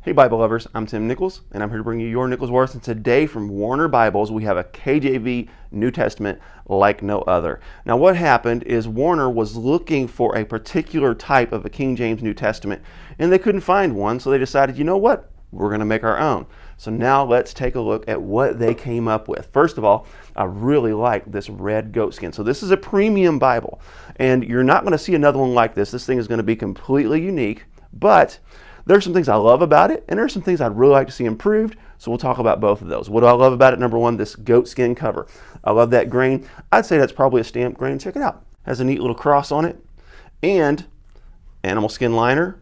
Hey Bible lovers, I'm Tim Nichols, and I'm here to bring you your Nichols Worth. And today from Warner Bibles, we have a KJV New Testament like no other. Now what happened is Warner was looking for a particular type of a King James New Testament, and they couldn't find one, so they decided, you know what, we're going to make our own. So now let's take a look at what they came up with. First of all, I really like this red goatskin. So this is a premium Bible, and you're not going to see another one like this. This thing is going to be completely unique, but there's some things I love about it, and there's some things I'd really like to see improved, so we'll talk about both of those. What do I love about it? Number one, this goatskin cover. I love that grain. I'd say that's probably a stamped grain. Check it out. Has a neat little cross on it, and animal skin liner.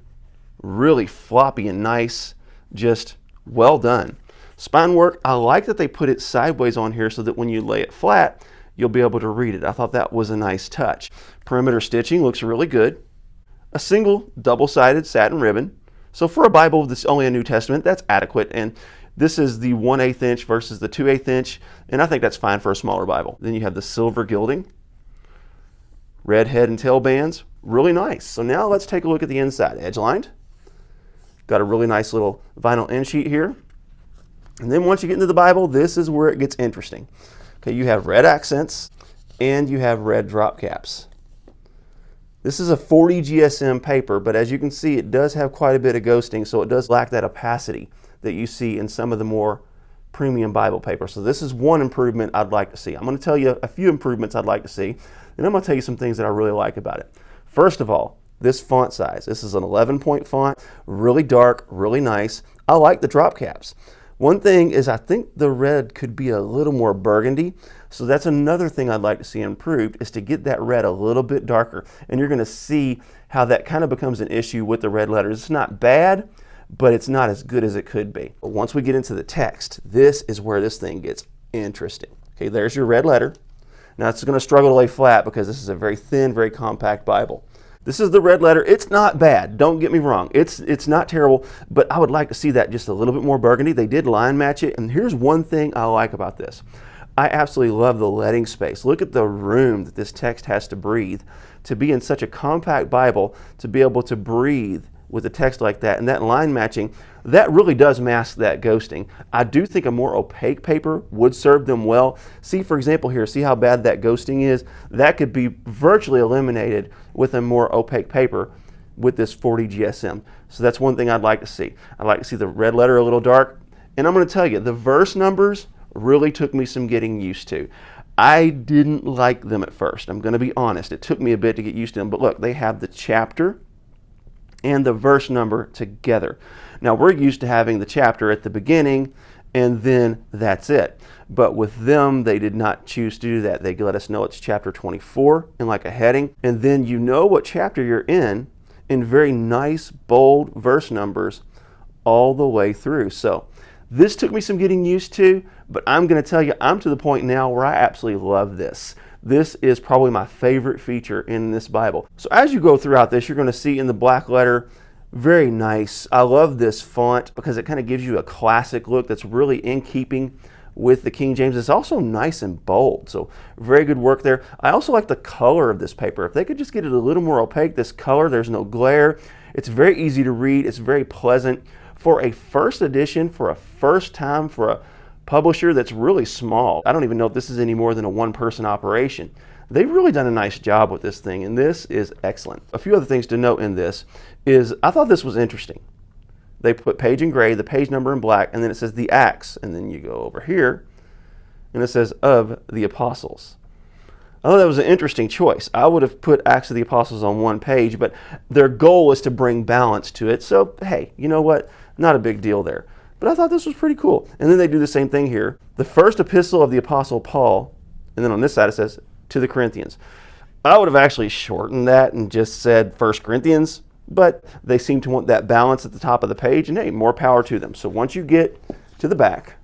Really floppy and nice, just well done. Spine work, I like that they put it sideways on here so that when you lay it flat, you'll be able to read it. I thought that was a nice touch. Perimeter stitching looks really good. A single double-sided satin ribbon. So for a Bible that's only a New Testament, that's adequate. And this is the 1/8 inch versus the 2/8 inch. And I think that's fine for a smaller Bible. Then you have the silver gilding, red head and tail bands, really nice. So now let's take a look at the inside. Edge lined. Got a really nice little vinyl end sheet here. And then once you get into the Bible, this is where it gets interesting. Okay, you have red accents and you have red drop caps. This is a 40 GSM paper, but as you can see, it does have quite a bit of ghosting, so it does lack that opacity that you see in some of the more premium Bible paper. So this is one improvement I'd like to see. I'm going to tell you a few improvements I'd like to see, and I'm going to tell you some things that I really like about it. First of all, this font size. This is an 11-point font, really dark, really nice. I like the drop caps. One thing is I think the red could be a little more burgundy, so that's another thing I'd like to see improved, is to get that red a little bit darker. And you're going to see how that kind of becomes an issue with the red letters. It's not bad, but it's not as good as it could be. But once we get into the text, this is where this thing gets interesting. Okay, there's your red letter. Now it's going to struggle to lay flat because this is a very thin, very compact Bible. This is the red letter. It's not bad. Don't get me wrong. It's not terrible, but I would like to see that just a little bit more burgundy. They did line match it, and here's one thing I like about this. I absolutely love the leading space. Look at the room that this text has to breathe. To be in such a compact Bible, to be able to breathe with a text like that, and that line matching, that really does mask that ghosting. I do think a more opaque paper would serve them well. See, for example here, see how bad that ghosting is? That could be virtually eliminated with a more opaque paper with this 40 GSM. So that's one thing I'd like to see. I'd like to see the red letter a little dark. And I'm going to tell you, the verse numbers really took me some getting used to. I didn't like them at first. I'm going to be honest. It took me a bit to get used to them. But look, they have the chapter and the verse number together. Now we're used to having the chapter at the beginning and then that's it. But with them, they did not choose to do that. They let us know it's chapter 24 in like a heading, and then you know what chapter you're in very nice, bold verse numbers all the way through. So this took me some getting used to, but I'm going to tell you, I'm to the point now where I absolutely love this. This is probably my favorite feature in this Bible. So as you go throughout this, you're going to see in the black letter, very nice. I love this font because it kind of gives you a classic look that's really in keeping with the King James. It's also nice and bold, so very good work there. I also like the color of this paper. If they could just get it a little more opaque, this color, there's no glare. It's very easy to read. It's very pleasant. For a first edition, for a first time, for a publisher that's really small, I don't even know if this is any more than a one-person operation. They've really done a nice job with this thing, and this is excellent. A few other things to note in this is I thought this was interesting. They put page in gray, the page number in black, and then it says the Acts, and then you go over here, and it says of the Apostles. I thought that was an interesting choice. I would have put Acts of the Apostles on one page, but their goal is to bring balance to it, so hey, you know what? Not a big deal there. But I thought this was pretty cool. And then they do the same thing here. The first epistle of the Apostle Paul, and then on this side it says, to the Corinthians. I would have actually shortened that and just said 1 Corinthians, but they seem to want that balance at the top of the page, and hey, more power to them. So once you get to the back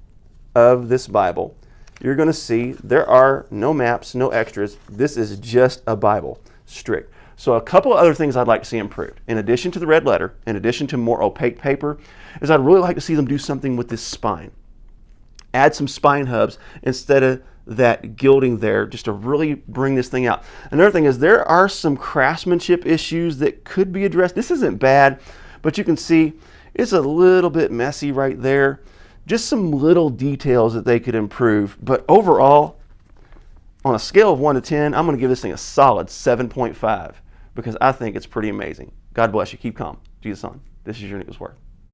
of this Bible, you're going to see there are no maps, no extras. This is just a Bible, strict. So a couple of other things I'd like to see improved, in addition to the red letter, in addition to more opaque paper, is I'd really like to see them do something with this spine. Add some spine hubs instead of that gilding there, just to really bring this thing out. Another thing is there are some craftsmanship issues that could be addressed. This isn't bad, but you can see It's a little bit messy right there. Just some little details that they could improve. But overall, on a scale of 1 to 10, I'm going to give this thing a solid 7.5 because I think it's pretty amazing. God bless you. Keep calm. Jesus on. This is your Nichols Worth.